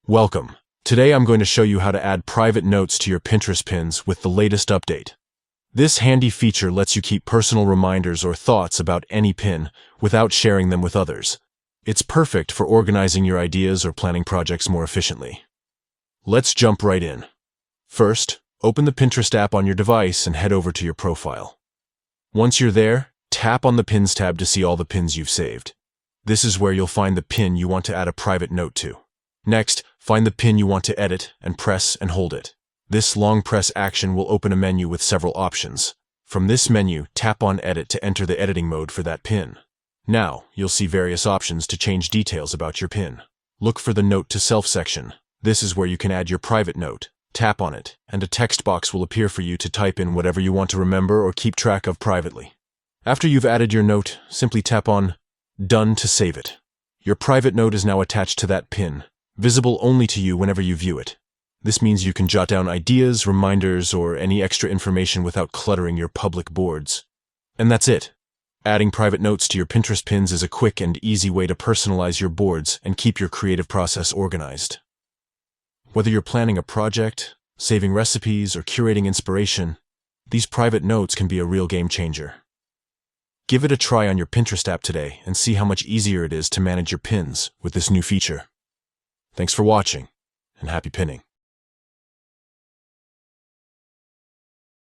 Welcome. Today I'm going to show you how to add private notes to your Pinterest pins with the latest update. This handy feature lets you keep personal reminders or thoughts about any pin without sharing them with others. It's perfect for organizing your ideas or planning projects more efficiently. Let's jump right in. First, open the Pinterest app on your device and head over to your profile. Once you're there, tap on the Pins tab to see all the pins you've saved. This is where you'll find the pin you want to add a private note to. Next, find the pin you want to edit and press and hold it. This long press action will open a menu with several options. From this menu, tap on Edit to enter the editing mode for that pin. Now, you'll see various options to change details about your pin. Look for the Note to Self section. This is where you can add your private note. Tap on it, and a text box will appear for you to type in whatever you want to remember or keep track of privately. After you've added your note, simply tap on Done to save it. Your private note is now attached to that pin, visible only to you whenever you view it. This means you can jot down ideas, reminders, or any extra information without cluttering your public boards. And that's it. Adding private notes to your Pinterest pins is a quick and easy way to personalize your boards and keep your creative process organized. Whether you're planning a project, saving recipes, or curating inspiration, these private notes can be a real game changer. Give it a try on your Pinterest app today and see how much easier it is to manage your pins with this new feature. Thanks for watching, and happy pinning.